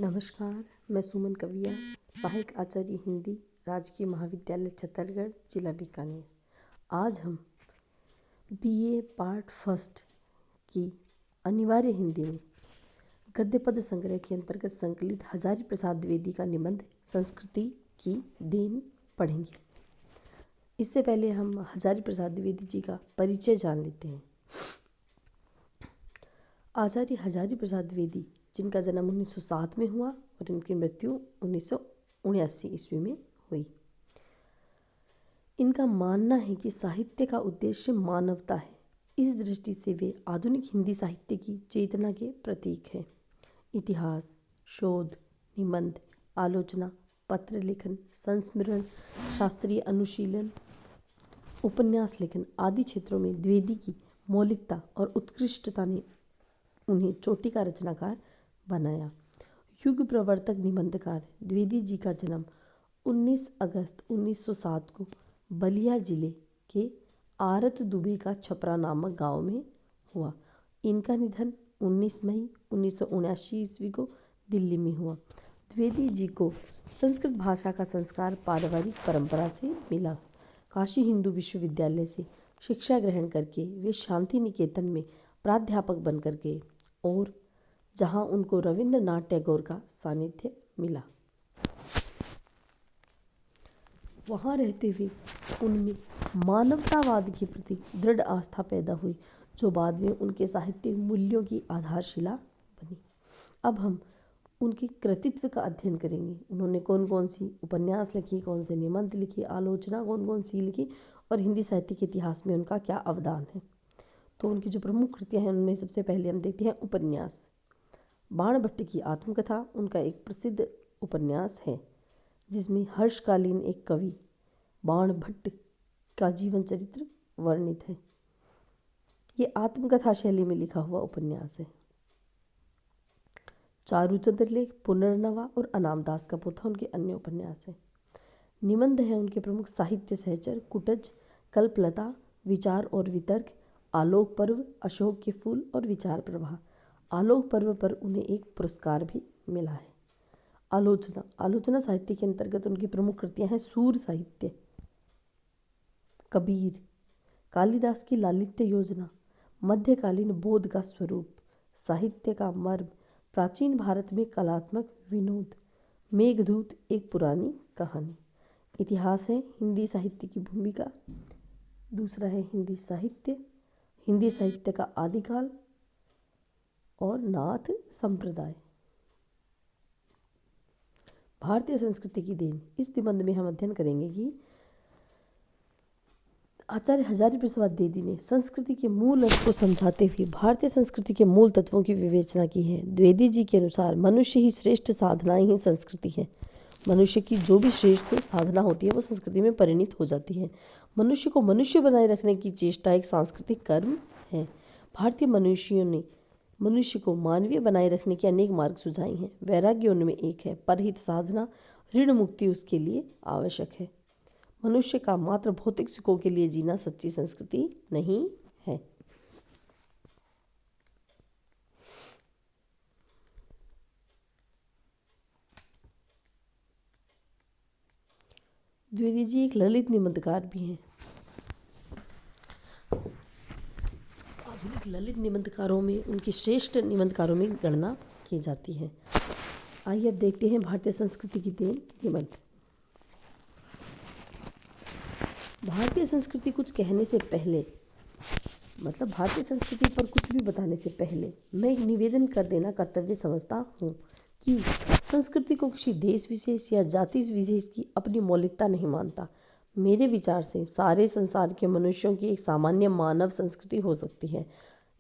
नमस्कार, मैं सुमन कविया, सहायक आचार्य हिंदी, राजकीय महाविद्यालय छतरगढ़, जिला बीकानेर। आज हम बीए पार्ट फर्स्ट की अनिवार्य हिंदी में गद्य पद संग्रह के अंतर्गत संकलित हजारी प्रसाद द्विवेदी का निबंध संस्कृति की देन पढ़ेंगे। इससे पहले हम हजारी प्रसाद द्विवेदी जी का परिचय जान लेते हैं। आचार्य हजारी प्रसाद द्विवेदी, जिनका जन्म 1907 में हुआ और इनकी मृत्यु 1979 ईस्वी में हुई। इनका मानना है कि साहित्य का उद्देश्य मानवता है। इस दृष्टि से वे आधुनिक हिंदी साहित्य की चेतना के प्रतीक हैं। इतिहास, शोध, निबंध, आलोचना, पत्र लेखन, संस्मरण, शास्त्रीय अनुशीलन, उपन्यास लेखन आदि क्षेत्रों में द्विवेदी की मौलिकता और उत्कृष्टता ने उन्हें चोटी का रचनाकार बनाया। युग प्रवर्तक निबंधकार द्विवेदी जी का जन्म 19 अगस्त 1907 को बलिया जिले के आरत दुबे का छपरा नामक गांव में हुआ। इनका निधन 19 मई 1979 ईस्वी को दिल्ली में हुआ। द्विवेदी जी को संस्कृत भाषा का संस्कार पारिवारिक परंपरा से मिला। काशी हिंदू विश्वविद्यालय से शिक्षा ग्रहण करके वे शांति निकेतन में प्राध्यापक बनकर गए और जहां उनको रविंद्रनाथ टैगोर का सानिध्य मिला। वहां रहते हुए उनमें मानवतावाद के प्रति दृढ़ आस्था पैदा हुई, जो बाद में उनके साहित्यिक मूल्यों की आधारशिला बनी। अब हम उनके कृतित्व का अध्ययन करेंगे। उन्होंने कौन कौन सी उपन्यास लिखी, कौन से निबंध लिखी, आलोचना कौन कौन सी लिखी और हिंदी साहित्य के इतिहास में उनका क्या अवदान है। तो उनकी जो प्रमुख कृतियाँ हैं उनमें सबसे पहले हम देखते हैं उपन्यास। बाणभट्ट की आत्मकथा उनका एक प्रसिद्ध उपन्यास है, जिसमें हर्षकालीन एक कवि बाणभट्ट का जीवन चरित्र वर्णित है। ये आत्मकथा शैली में लिखा हुआ उपन्यास है। चारुचंद्र लेख, पुनर्नवा और अनामदास का पोथा उनके अन्य उपन्यास हैं। निबंध है उनके प्रमुख साहित्य सहचर, कुटज, कल्पलता, विचार और वितर्क, आलोक पर्व, अशोक के फूल और विचार प्रवाह। आलोक पर्व पर उन्हें एक पुरस्कार भी मिला है। आलोचना साहित्य के अंतर्गत उनकी प्रमुख कृतियां हैं सूर साहित्य, कबीर, कालिदास की लालित्य योजना, मध्यकालीन बोध का स्वरूप, साहित्य का मर्म, प्राचीन भारत में कलात्मक विनोद, मेघदूत एक पुरानी कहानी। इतिहास है हिंदी साहित्य की भूमिका। दूसरा है हिंदी साहित्य का आदिकाल और नाथ संप्रदाय। भारतीय संस्कृति की देन। इस निबंध में हम अध्ययन करेंगे कि आचार्य हजारी प्रसाद द्विवेदी ने संस्कृति के मूल अर्थ को समझाते हुए भारतीय संस्कृति के मूल तत्वों की विवेचना की है। द्विवेदी जी के अनुसार मनुष्य ही श्रेष्ठ साधनाएं ही संस्कृति है। मनुष्य की जो भी श्रेष्ठ साधना होती है वो संस्कृति में परिणित हो जाती है। मनुष्य को मनुष्य बनाए रखने की चेष्टा एक सांस्कृतिक कर्म है। भारतीय मनुष्यों ने मनुष्य को मानवीय बनाए रखने के अनेक मार्ग सुझाए हैं। वैराग्य उनमें एक है, परहित साधना, ऋण मुक्ति उसके लिए आवश्यक है। मनुष्य का मात्र भौतिक सुखों के लिए जीना सच्ची संस्कृति नहीं है। द्विवेदी जी एक ललित निबंधकार भी हैं। आधुनिक ललित निबंधकारों में उनकी श्रेष्ठ निबंधकारों में गणना की जाती है। आइए अब देखते हैं भारतीय संस्कृति की देन निबंध। भारतीय संस्कृति कुछ कहने से पहले, मतलब भारतीय संस्कृति पर कुछ भी बताने से पहले मैं एक निवेदन कर देना कर्तव्य समझता हूँ कि संस्कृति को किसी देश विशेष या जाति विशेष की अपनी मौलिकता नहीं मानता। मेरे विचार से सारे संसार के मनुष्यों की एक सामान्य मानव संस्कृति हो सकती है।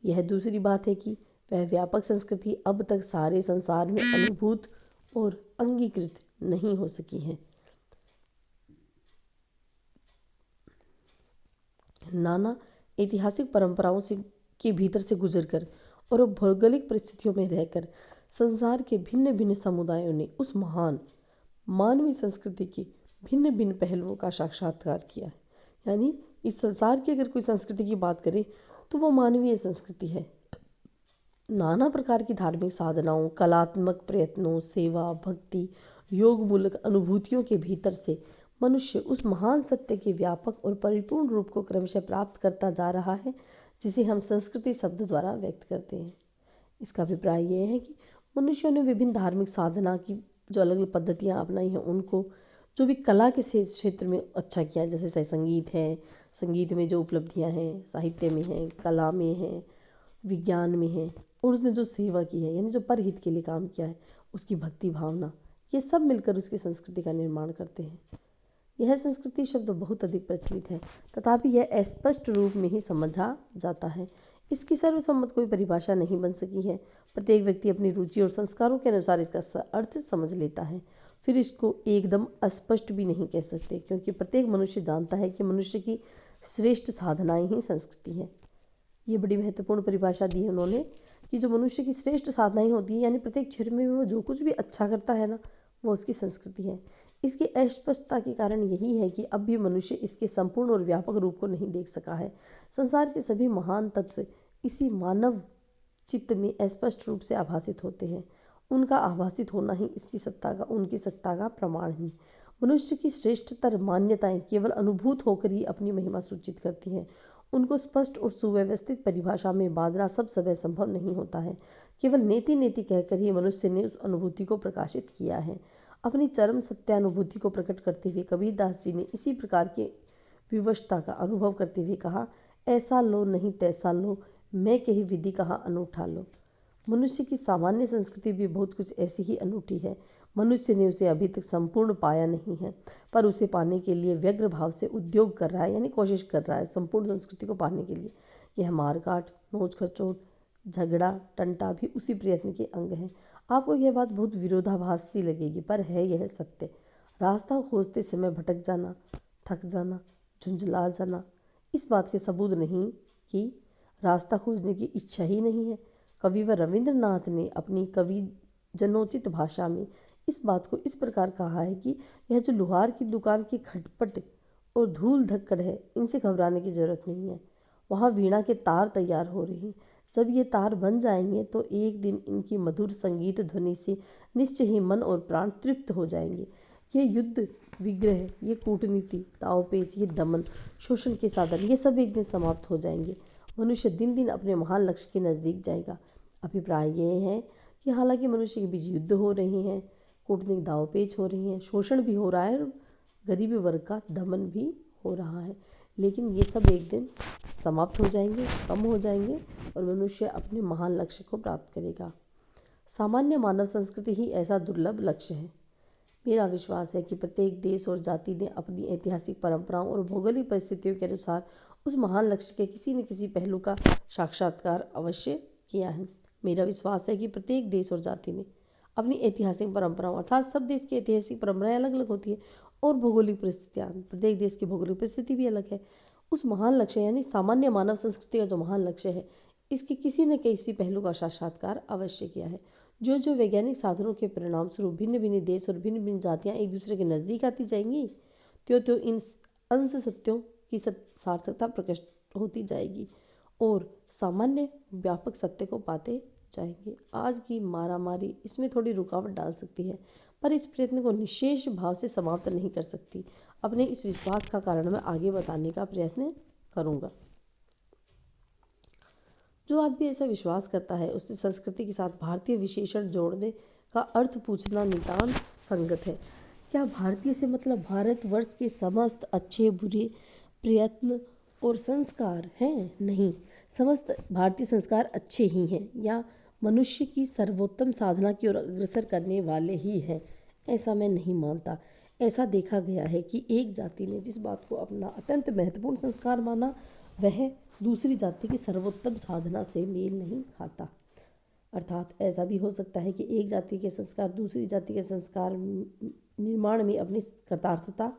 यह दूसरी बात है कि वह व्यापक संस्कृति अब तक सारे संसार में अनुभूत और अंगीकृत नहीं हो सकी है। नाना ऐतिहासिक परंपराओं से के भीतर से गुजरकर और भौगोलिक परिस्थितियों में रहकर संसार के भिन्न भिन्न समुदायों ने उस महान मानवीय संस्कृति के भिन्न भिन्न पहलुओं का साक्षात्कार किया है। यानी इस संसार की अगर कोई संस्कृति की बात करें तो वो मानवीय संस्कृति है। नाना प्रकार की धार्मिक साधनाओं, कलात्मक प्रयत्नों, सेवा, भक्ति, योग मूलक अनुभूतियों के भीतर से मनुष्य उस महान सत्य के व्यापक और परिपूर्ण रूप को क्रमशः प्राप्त करता जा रहा है, जिसे हम संस्कृति शब्द द्वारा व्यक्त करते हैं। इसका अभिप्राय यह है कि मनुष्यों ने विभिन्न धार्मिक साधना की जो अलग अलग पद्धतियाँ अपनाई हैं, उनको जो भी कला के क्षेत्र में अच्छा किया है, जैसे संगीत है, संगीत में जो उपलब्धियाँ हैं, साहित्य में हैं, कला में हैं, विज्ञान में है, और उसने जो सेवा की है यानी जो परहित के लिए काम किया है, उसकी भक्ति भावना, ये सब मिलकर उसकी संस्कृति का निर्माण करते हैं। यह संस्कृति शब्द बहुत अधिक प्रचलित है, तथापि यह अस्पष्ट रूप में ही समझा जाता है। इसकी सर्वसम्मत कोई परिभाषा नहीं बन सकी है। प्रत्येक व्यक्ति अपनी रुचि और संस्कारों के अनुसार इसका अर्थ समझ लेता है। फिर इसको एकदम अस्पष्ट भी नहीं कह सकते, क्योंकि प्रत्येक मनुष्य जानता है कि मनुष्य की श्रेष्ठ साधनाएं ही संस्कृति है। ये बड़ी महत्वपूर्ण परिभाषा दी है उन्होंने कि जो मनुष्य की श्रेष्ठ साधनाएं होती हैं, यानी प्रत्येक क्षेत्र में वो जो कुछ भी अच्छा करता है ना, वो उसकी संस्कृति है। इसकी अस्पष्टता के कारण यही है कि अब भी मनुष्य इसके संपूर्ण और व्यापक रूप को नहीं देख सका है। संसार के सभी महान तत्व इसी मानव चित्त में स्पष्ट रूप से आभासित होते हैं। उनका आभासित होना ही उनकी सत्ता का प्रमाण ही। मनुष्य की श्रेष्ठतर मान्यताएं केवल अनुभूत होकर ही अपनी महिमा सूचित करती हैं। उनको स्पष्ट और सुव्यवस्थित परिभाषा में बांधना सब समय संभव नहीं होता है। केवल नेति नेति कहकर ही मनुष्य ने उस अनुभूति को प्रकाशित किया है। अपनी चरम सत्यानुभूति को प्रकट करते हुए कबीरदास जी ने इसी प्रकार के विवशता का अनुभव करते हुए कहा, ऐसा लो नहीं तैसा लो, मैं कही विधि कहाँ अनूठा लो। मनुष्य की सामान्य संस्कृति भी बहुत कुछ ऐसी ही अनूठी है। मनुष्य ने उसे अभी तक संपूर्ण पाया नहीं है, पर उसे पाने के लिए व्यग्र भाव से उद्योग कर रहा है, यानी कोशिश कर रहा है संपूर्ण संस्कृति को पाने के लिए। यह मारकाट, नोच खचोट, झगड़ा, टंटा भी उसी प्रयत्न के अंग हैं। आपको यह बात बहुत विरोधाभास सी लगेगी, पर है यह सत्य। रास्ता खोजते समय भटक जाना, थक जाना, झुंझला जाना, इस बात के सबूत नहीं कि रास्ता खोजने की इच्छा ही नहीं है। कविवर रविंद्रनाथ ने अपनी कवि जनोचित भाषा में इस बात को इस प्रकार कहा है कि यह जो लुहार की दुकान की खटपट और धूल धक्कड़ है, इनसे घबराने की जरूरत नहीं है। वहाँ वीणा के तार तैयार हो रहे हैं। जब ये तार बन जाएंगे तो एक दिन इनकी मधुर संगीत ध्वनि से निश्चय ही मन और प्राण तृप्त हो जाएंगे। ये युद्ध, विग्रह, ये कूटनीति, दावपेच, ये दमन, शोषण के साधन, ये सब एक दिन समाप्त हो जाएंगे। मनुष्य दिन दिन अपने महान लक्ष्य के नज़दीक जाएगा। अभिप्राय यह है कि हालांकि मनुष्य के बीच युद्ध हो रहे हैं, कूटनीतिक दावपेच हो रही हैं, शोषण भी हो रहा है और गरीबी वर्ग का दमन भी हो रहा है, लेकिन ये सब एक दिन समाप्त हो जाएंगे, कम हो जाएंगे और मनुष्य अपने महान लक्ष्य को प्राप्त करेगा। सामान्य मानव संस्कृति ही ऐसा दुर्लभ लक्ष्य है। मेरा विश्वास है कि प्रत्येक देश और जाति ने अपनी ऐतिहासिक परंपराओं और भौगोलिक परिस्थितियों के अनुसार उस महान लक्ष्य के किसी न किसी पहलू का साक्षात्कार अवश्य किया है। मेरा विश्वास है कि प्रत्येक देश और जाति ने अपनी ऐतिहासिक परंपराओं, अर्थात सब देश की ऐतिहासिक परंपराएं अलग अलग होती है और भौगोलिक परिस्थितियाँ, प्रत्येक देश की भौगोलिक परिस्थिति भी अलग है। उस महान लक्ष्य यानी सामान्य मानव संस्कृति का जो महान लक्ष्य है, इसके किसी न किसी पहलू का साक्षात्कार अवश्य किया है। जो जो वैज्ञानिक साधनों के परिणाम स्वरूप भिन्न भिन्न देश और भिन्न भिन्न जातियाँ एक दूसरे के नज़दीक आती जाएंगी, त्यों त्यों इन अंश सत्यों की सार्थकता प्रकट होती जाएगी और सामान्य व्यापक सत्य को पाते जाएंगे। आज की मारामारी इसमें थोड़ी रुकावट डाल सकती है, पर इस प्रयत्न को निशेष भाव से समाप्त नहीं कर सकती। अपने इस विश्वास का कारण मैं आगे बताने का प्रयत्न करूँगा। जो आदमी ऐसा विश्वास करता है, उससे संस्कृति के साथ भारतीय विशेषण जोड़ने का अर्थ पूछना नितांत संगत है। क्या भारतीय से मतलब भारतवर्ष के समस्त अच्छे बुरे प्रयत्न और संस्कार हैं? नहीं, समस्त भारतीय संस्कार अच्छे ही हैं या मनुष्य की सर्वोत्तम साधना की ओर अग्रसर करने वाले ही हैं, ऐसा मैं नहीं मानता। ऐसा देखा गया है कि एक जाति ने जिस बात को अपना अत्यंत महत्वपूर्ण संस्कार माना, वह दूसरी जाति की सर्वोत्तम साधना से मेल नहीं खाता। अर्थात ऐसा भी हो सकता है कि एक जाति के संस्कार दूसरी जाति के संस्कार निर्माण में अपनी कृतार्थता,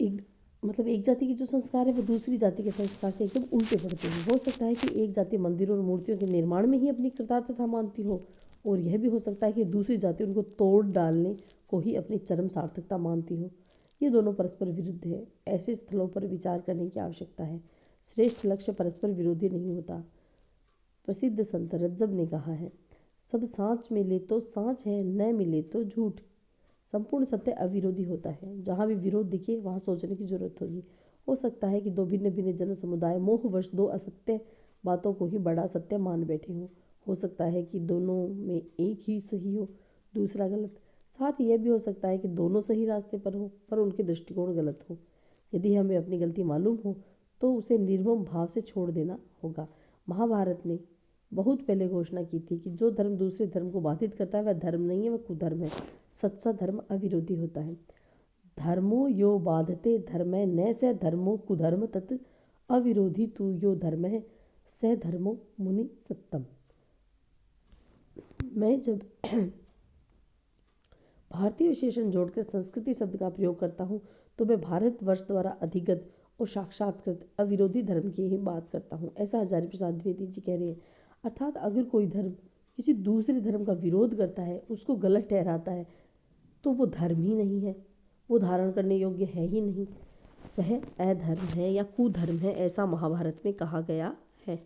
एक जाति के जो संस्कार है वो दूसरी जाति के संस्कार से एकदम उल्टे पड़ते हैं। हो सकता है कि एक जाति मंदिरों और मूर्तियों के निर्माण में ही अपनी कृतार्थता मानती हो, और यह भी हो सकता है कि दूसरी जाति उनको तोड़ डालने को ही अपनी चरम सार्थकता मानती हो। ये दोनों परस्पर विरुद्ध है। ऐसे स्थलों पर विचार करने की आवश्यकता है। श्रेष्ठ लक्ष्य परस्पर विरोधी नहीं होता। प्रसिद्ध संत रज्जब ने कहा है, सब सांच मिले तो सांच है, न मिले तो झूठ। संपूर्ण सत्य अविरोधी होता है। जहाँ भी विरोध दिखे वहाँ सोचने की जरूरत होगी। हो सकता है कि दो भिन्न भिन्न जन समुदाय मोहवश दो असत्य बातों को ही बड़ा सत्य मान बैठे हों। हो सकता है कि दोनों में एक ही सही हो, दूसरा गलत। साथ ही यह भी हो सकता है कि दोनों सही रास्ते पर हो, पर उनके दृष्टिकोण गलत हो। यदि हमें अपनी गलती मालूम हो तो उसे निर्मम भाव से छोड़ देना होगा। महाभारत ने बहुत पहले घोषणा की थी कि जो धर्म दूसरे धर्म को बाधित करता है वह धर्म नहीं है, वह कुधर्म है। सच्चा धर्म अविरोधी होता है। धर्मो यो बाधते धर्म न स धर्मो कुधर्म तत् अविरोधी तु यो धर्म है स धर्मो मुनि सत्तम। मैं जब भारतीय विशेषण जोड़कर संस्कृति शब्द का प्रयोग करता हूँ तो मैं भारतवर्ष द्वारा अधिगत और साक्षात्कृत अविरोधी धर्म की ही बात करता हूँ, ऐसा हजारी प्रसाद द्विवेदी जी कह रहे हैं। अर्थात अगर कोई धर्म किसी दूसरे धर्म का विरोध करता है, उसको गलत ठहराता है, तो वो धर्म ही नहीं है, वो धारण करने योग्य है ही नहीं, वह अधर्म है या कुधर्म है, ऐसा महाभारत में कहा गया है।